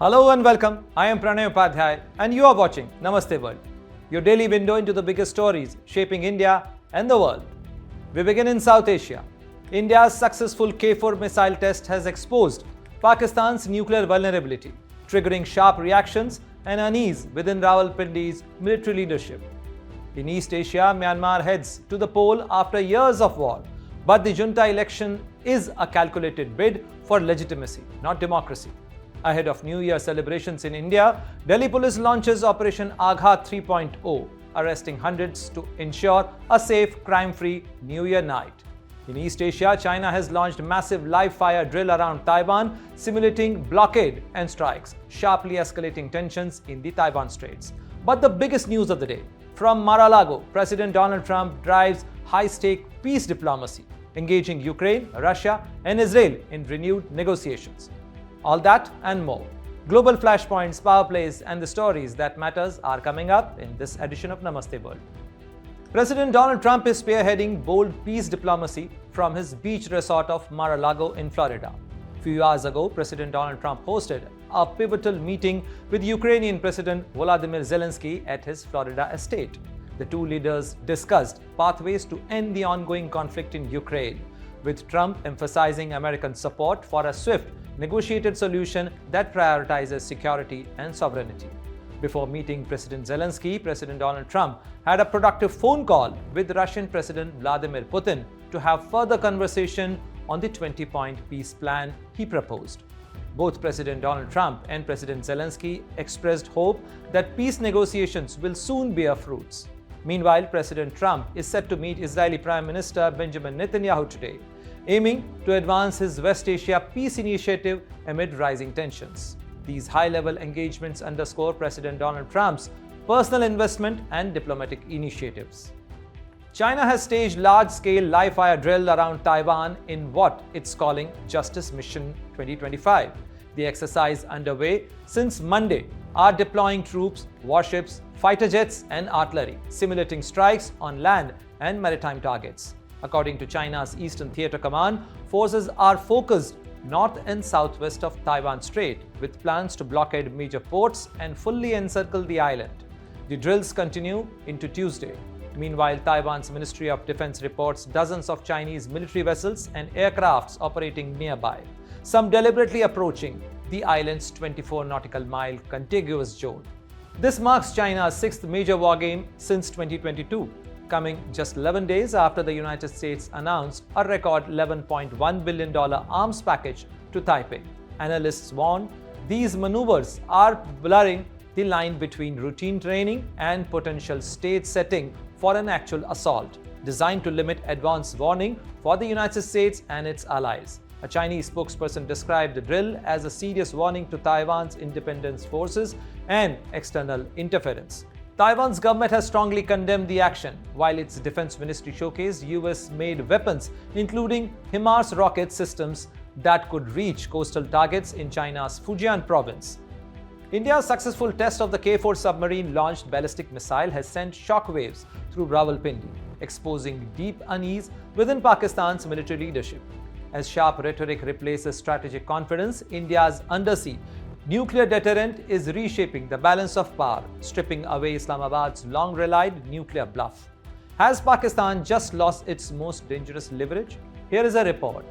Hello and welcome. I am Pranay Upadhyay and you are watching Namaste World, your daily window into the biggest stories shaping India and the world. We begin in South Asia. India's successful K4 missile test has exposed Pakistan's nuclear vulnerability, triggering sharp reactions and unease within Rawalpindi's military leadership. In East Asia, Myanmar heads to the poll after years of war, but the junta election is a calculated bid for legitimacy, not democracy. Ahead of New Year celebrations in India, Delhi police launches Operation Aaghat 3.0, arresting hundreds to ensure a safe, crime-free New Year night. In East Asia, China has launched massive live-fire drill around Taiwan, simulating blockade and strikes, sharply escalating tensions in the Taiwan Straits. But the biggest news of the day, from Mar-a-Lago, President Donald Trump drives high-stake peace diplomacy, engaging Ukraine, Russia, and Israel in renewed negotiations. All that and more. Global flashpoints, power plays, and the stories that matters are coming up in this edition of Namaste World. President Donald Trump is spearheading bold peace diplomacy from his beach resort of Mar-a-Lago in Florida. A few hours ago, President Donald Trump hosted a pivotal meeting with Ukrainian President Vladimir Zelenskyy at his Florida estate. The two leaders discussed pathways to end the ongoing conflict in Ukraine, with Trump emphasizing American support for a swift, negotiated solution that prioritizes security and sovereignty. Before meeting President Zelenskyy, President Donald Trump had a productive phone call with Russian President Vladimir Putin to have further conversation on the 20-point peace plan he proposed. Both President Donald Trump and President Zelenskyy expressed hope that peace negotiations will soon bear fruits. Meanwhile, President Trump is set to meet Israeli Prime Minister Benjamin Netanyahu today, aiming to advance his West Asia peace initiative amid rising tensions. These high-level engagements underscore President Donald Trump's personal investment and diplomatic initiatives. China has staged large-scale live-fire drill around Taiwan in what it's calling Justice Mission 2025. The exercise underway since Monday are deploying troops, warships, fighter jets, and artillery, simulating strikes on land and maritime targets. According to China's Eastern Theater Command, forces are focused north and southwest of Taiwan Strait, with plans to blockade major ports and fully encircle the island. The drills continue into Tuesday. Meanwhile, Taiwan's Ministry of Defense reports dozens of Chinese military vessels and aircrafts operating nearby, some deliberately approaching the island's 24 nautical mile contiguous zone. This marks China's sixth major war game since 2022. Coming just 11 days after the United States announced a record $11.1 billion arms package to Taipei. Analysts warn these maneuvers are blurring the line between routine training and potential stage setting for an actual assault, designed to limit advance warning for the United States and its allies. A Chinese spokesperson described the drill as a serious warning to Taiwan's independence forces and external interference. Taiwan's government has strongly condemned the action, while its defense ministry showcased US-made weapons, including HIMARS rocket systems that could reach coastal targets in China's Fujian province. India's successful test of the K4 submarine-launched ballistic missile has sent shockwaves through Rawalpindi, exposing deep unease within Pakistan's military leadership. As sharp rhetoric replaces strategic confidence, India's undersea nuclear deterrent is reshaping the balance of power, stripping away Islamabad's long-relied nuclear bluff. Has Pakistan just lost its most dangerous leverage? Here is a report.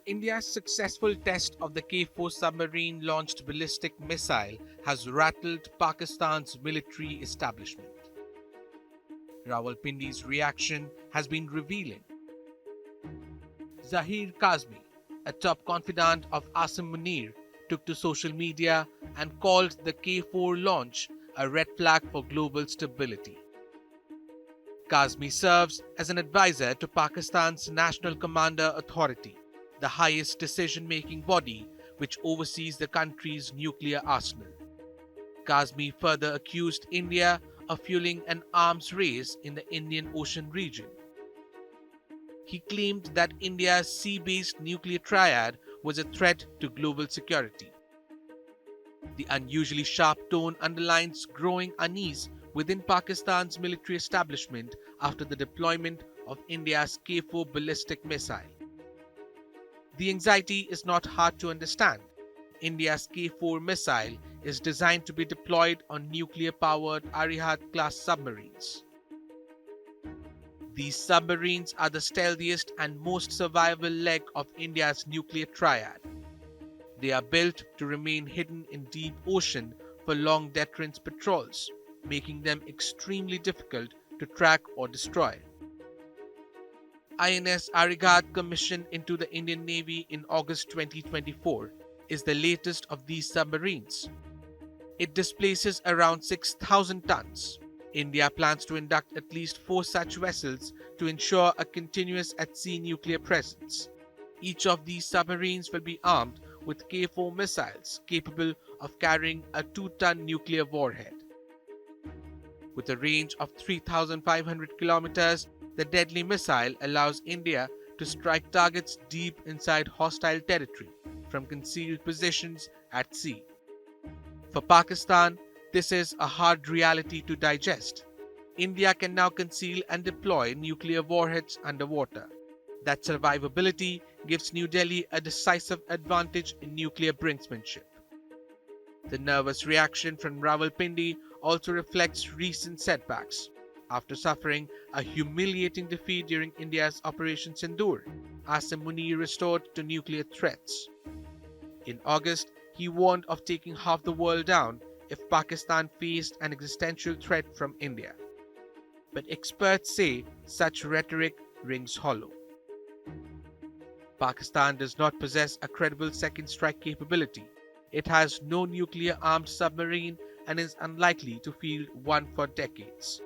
India's successful test of the K4 submarine-launched ballistic missile has rattled Pakistan's military establishment. Rawalpindi's reaction has been revealing. Zahir Kazmi, a top confidant of Asim Munir, took to social media and called the K4 launch a red flag for global stability. Kazmi serves as an advisor to Pakistan's National Commander Authority, the highest decision-making body which oversees the country's nuclear arsenal. Kazmi further accused India of fueling an arms race in the Indian Ocean region. He claimed that India's sea-based nuclear triad was a threat to global security. The unusually sharp tone underlines growing unease within Pakistan's military establishment after the deployment of India's K-4 ballistic missile. The anxiety is not hard to understand. India's K-4 missile is designed to be deployed on nuclear-powered Aaghat-class submarines. These submarines are the stealthiest and most survivable leg of India's nuclear triad. They are built to remain hidden in deep ocean for long deterrence patrols, making them extremely difficult to track or destroy. INS Aaghat, commissioned into the Indian Navy in August 2024, is the latest of these submarines. It displaces around 6,000 tons. India plans to induct at least 4 such vessels to ensure a continuous at-sea nuclear presence. Each of these submarines will be armed with K-4 missiles capable of carrying a 2-ton nuclear warhead. With a range of 3,500 kilometers, the deadly missile allows India to strike targets deep inside hostile territory from concealed positions at sea. For Pakistan, this is a hard reality to digest. India can now conceal and deploy nuclear warheads underwater. That survivability gives New Delhi a decisive advantage in nuclear brinksmanship. The nervous reaction from Rawalpindi also reflects recent setbacks. After suffering a humiliating defeat during India's Operation Sindoor, Asim Munir restored to nuclear threats. In August, he warned of taking half the world down if Pakistan faced an existential threat from India. But experts say such rhetoric rings hollow. Pakistan does not possess a credible second strike capability. It has no nuclear-armed submarine and is unlikely to field one for decades.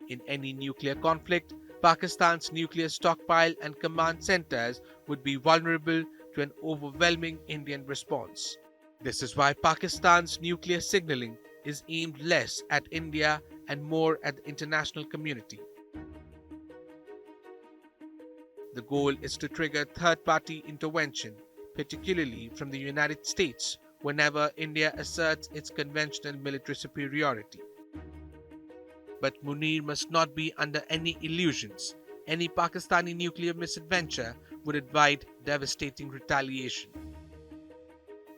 In any nuclear conflict, Pakistan's nuclear stockpile and command centers would be vulnerable to an overwhelming Indian response. This is why Pakistan's nuclear signaling is aimed less at India and more at the international community. The goal is to trigger third-party intervention, particularly from the United States, whenever India asserts its conventional military superiority. But Munir must not be under any illusions. Any Pakistani nuclear misadventure would invite devastating retaliation.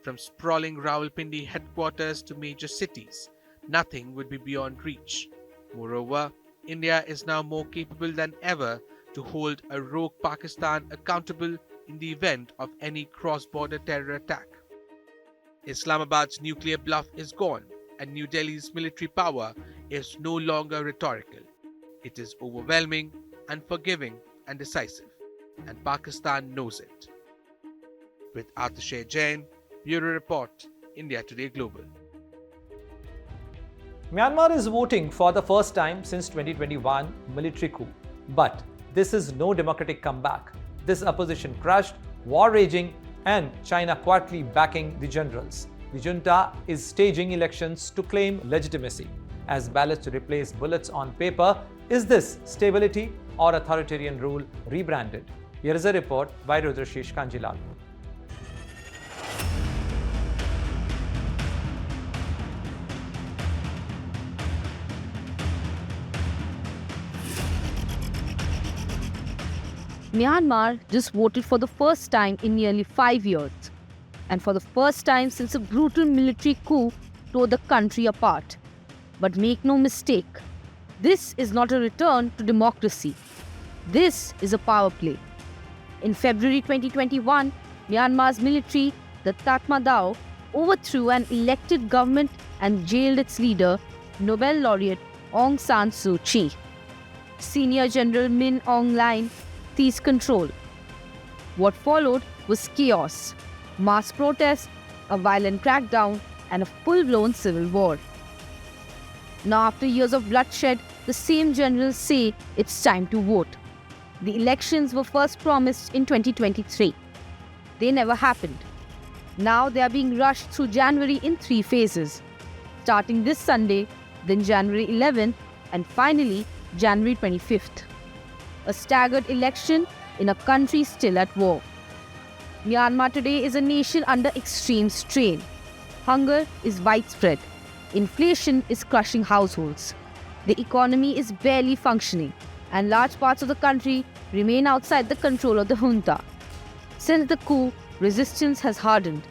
From sprawling Rawalpindi headquarters to major cities, nothing would be beyond reach. Moreover, India is now more capable than ever to hold a rogue Pakistan accountable in the event of any cross-border terror attack. Islamabad's nuclear bluff is gone, and New Delhi's military power is no longer rhetorical. It is overwhelming, unforgiving, and decisive, and Pakistan knows it. With Atishay Jain, Bureau Report, India Today Global. Myanmar is voting for the first time since 2021 military coup. But this is no democratic comeback. This opposition crushed, war raging, and China quietly backing the generals. The junta is staging elections to claim legitimacy. As ballots to replace bullets on paper, is this stability or authoritarian rule rebranded? Here is a report by Rudrashish Kanjilal. Myanmar just voted for the first time in nearly 5 years, and for the first time since a brutal military coup tore the country apart. But make no mistake, this is not a return to democracy. This is a power play. In February 2021, Myanmar's military, the Tatmadaw, overthrew an elected government and jailed its leader, Nobel laureate Aung San Suu Kyi. Senior General Min Aung Hlaing seized control. What followed was chaos, mass protests, a violent crackdown, and a full-blown civil war. Now, after years of bloodshed, the same generals say it's time to vote. The elections were first promised in 2023. They never happened. Now they are being rushed through January in 3 phases, starting this Sunday, then January 11th, and finally January 25th. A staggered election in a country still at war. Myanmar today is a nation under extreme strain. Hunger is widespread. Inflation is crushing households. The economy is barely functioning, and large parts of the country remain outside the control of the junta. Since the coup, resistance has hardened.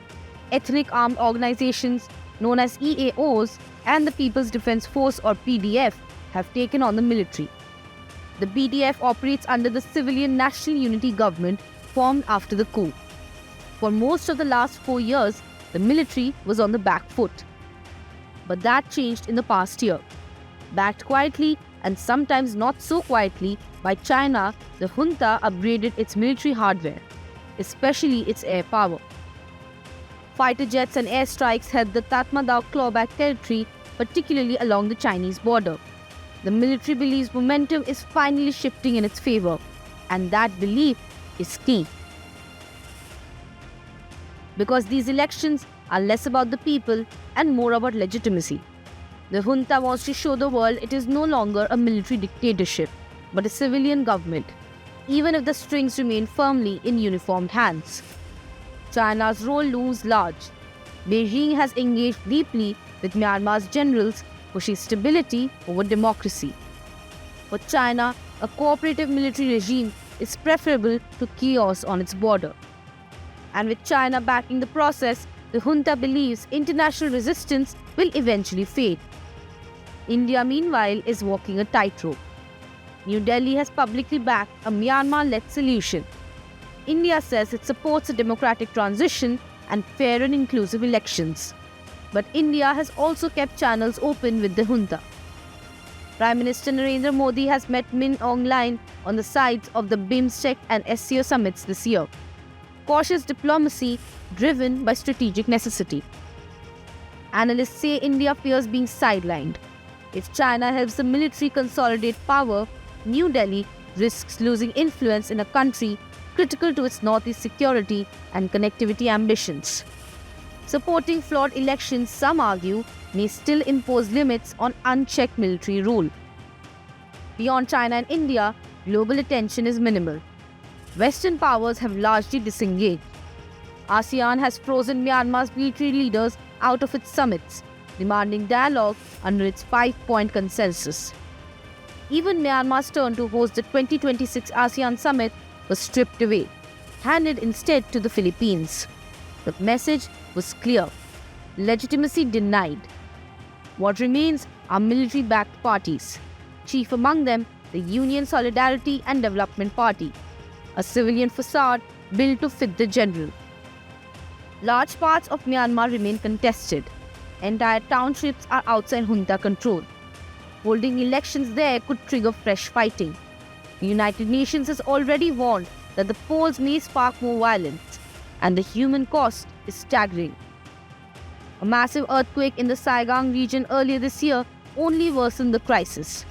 Ethnic armed organizations known as EAOs and the People's Defense Force or PDF have taken on the military. The PDF operates under the civilian national unity government formed after the coup. For most of the last 4 years, the military was on the back foot. But that changed in the past year. Backed quietly and sometimes not so quietly by China, the junta upgraded its military hardware, especially its air power. Fighter jets and airstrikes held the Tatmadaw clawback territory, particularly along the Chinese border. The military believes momentum is finally shifting in its favor, and that belief is key. Because these elections are less about the people and more about legitimacy. The junta wants to show the world it is no longer a military dictatorship, but a civilian government, even if the strings remain firmly in uniformed hands. China's role looms large. Beijing has engaged deeply with Myanmar's generals, pushing stability over democracy. For China, a cooperative military regime is preferable to chaos on its border. And with China backing the process, the junta believes international resistance will eventually fade. India, meanwhile, is walking a tightrope. New Delhi has publicly backed a Myanmar-led solution. India says it supports a democratic transition and fair and inclusive elections. But India has also kept channels open with the junta. Prime Minister Narendra Modi has met Min Aung Hlaing on the sides of the BIMSTEC and SCO summits this year. Cautious diplomacy driven by strategic necessity. Analysts say India fears being sidelined. If China helps the military consolidate power, New Delhi risks losing influence in a country critical to its northeast security and connectivity ambitions. Supporting flawed elections, some argue, may still impose limits on unchecked military rule. Beyond China and India, global attention is minimal. Western powers have largely disengaged. ASEAN has frozen Myanmar's military leaders out of its summits, demanding dialogue under its 5-point consensus. Even Myanmar's turn to host the 2026 ASEAN summit was stripped away, handed instead to the Philippines. The message was clear: legitimacy denied. What remains are military-backed parties, chief among them the Union Solidarity and Development Party, a civilian facade built to fit the general. Large parts of Myanmar remain contested. Entire townships are outside junta control. Holding elections there could trigger fresh fighting. The United Nations has already warned that the polls may spark more violence, and the human cost is staggering. A massive earthquake in the Saigon region earlier this year only worsened the crisis.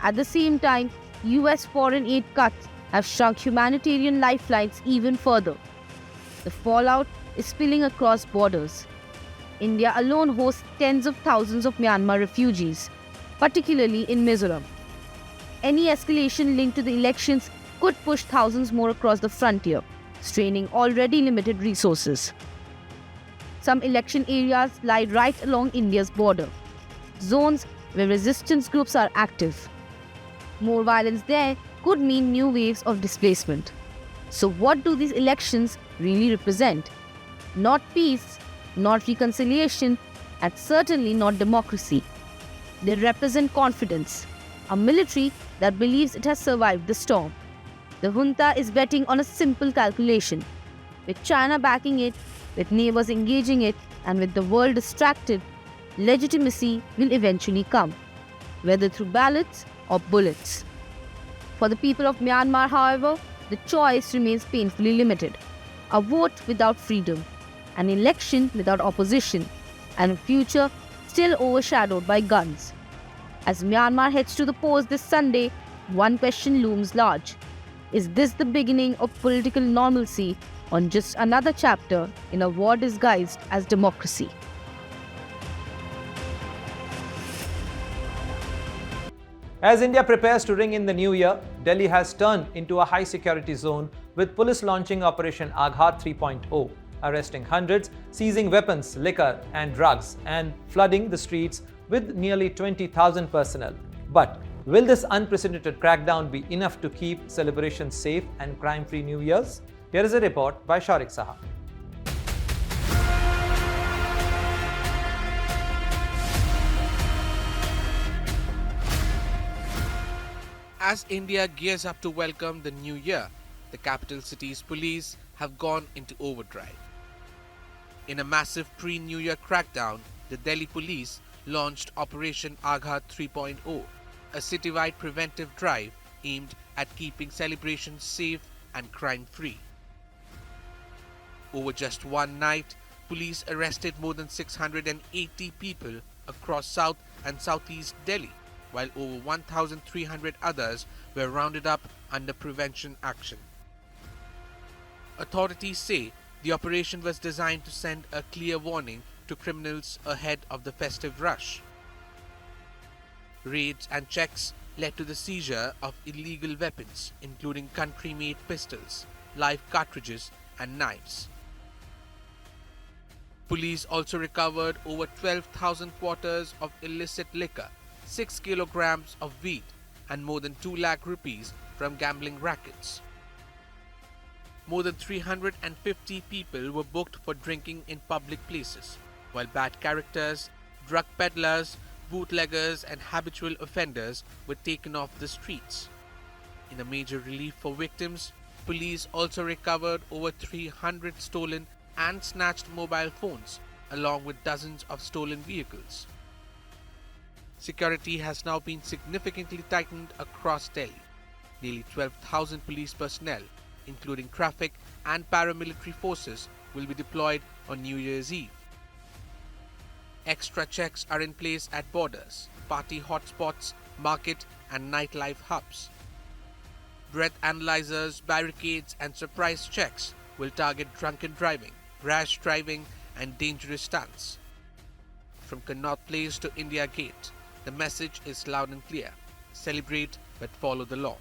At the same time, US foreign aid cuts have shrunk humanitarian lifelines even further. The fallout is spilling across borders. India alone hosts tens of thousands of Myanmar refugees, particularly in Mizoram. Any escalation linked to the elections could push thousands more across the frontier, straining already limited resources. Some election areas lie right along India's border, zones where resistance groups are active. More violence there could mean new waves of displacement. So what do these elections really represent? Not peace, not reconciliation, and certainly not democracy. They represent confidence, a military that believes it has survived the storm. The junta is betting on a simple calculation. With China backing it, with neighbors engaging it, and with the world distracted, legitimacy will eventually come, whether through ballots or bullets. For the people of Myanmar, however, the choice remains painfully limited. A vote without freedom, an election without opposition, and a future still overshadowed by guns. As Myanmar heads to the polls this Sunday, one question looms large. Is this the beginning of political normalcy or just another chapter in a war disguised as democracy? As India prepares to ring in the new year, Delhi has turned into a high-security zone with police launching Operation Aaghat 3.0, arresting hundreds, seizing weapons, liquor, and drugs, and flooding the streets with nearly 20,000 personnel. But will this unprecedented crackdown be enough to keep celebrations safe and crime-free New Year's? Here is a report by Sharik Saha. As India gears up to welcome the new year, the capital city's police have gone into overdrive. In a massive pre-New Year crackdown, the Delhi police launched Operation Aaghat 3.0, a citywide preventive drive aimed at keeping celebrations safe and crime-free. Over just one night, police arrested more than 680 people across South and Southeast Delhi, while over 1,300 others were rounded up under prevention action. Authorities say the operation was designed to send a clear warning to criminals ahead of the festive rush. Raids and checks led to the seizure of illegal weapons, including country-made pistols, live cartridges, and knives. Police also recovered over 12,000 quarters of illicit liquor, 6 kilograms of weed, and more than 2 lakh rupees from gambling rackets. More than 350 people were booked for drinking in public places, while bad characters, drug peddlers, bootleggers, and habitual offenders were taken off the streets. In a major relief for victims, police also recovered over 300 stolen and snatched mobile phones, along with dozens of stolen vehicles. Security has now been significantly tightened across Delhi. Nearly 12,000 police personnel, including traffic and paramilitary forces, will be deployed on New Year's Eve. Extra checks are in place at borders, party hotspots, market and nightlife hubs. Breath analyzers, barricades and surprise checks will target drunken driving, rash driving and dangerous stunts. From Connaught Place to India Gate, the message is loud and clear: celebrate but follow the law.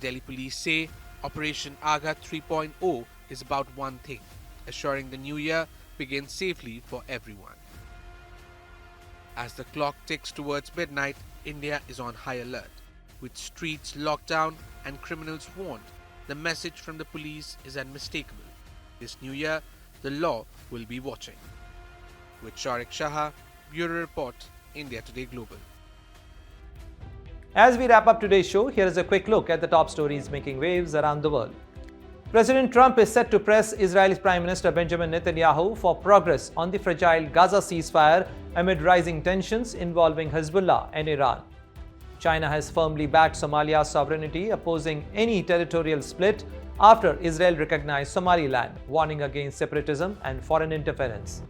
Delhi police say Operation Aaghat 3.0 is about one thing: assuring the new year begins safely for everyone. As the clock ticks towards midnight, India is on high alert. With streets locked down and criminals warned, the message from the police is unmistakable. This new year, the law will be watching. With Sharik Saha, Bureau Report, India Today Global. As we wrap up today's show, here is a quick look at the top stories making waves around the world. President Trump is set to press Israel's Prime Minister Benjamin Netanyahu for progress on the fragile Gaza ceasefire amid rising tensions involving Hezbollah and Iran. China has firmly backed Somalia's sovereignty, opposing any territorial split after Israel recognized Somaliland, warning against separatism and foreign interference.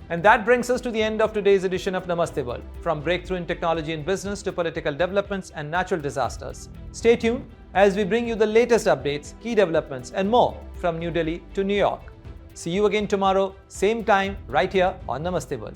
And that brings us to the end of today's edition of Namaste World. From breakthrough in technology and business to political developments and natural disasters. Stay tuned as we bring you the latest updates, key developments, and more from New Delhi to New York. See you again tomorrow, same time, right here on Namaste World.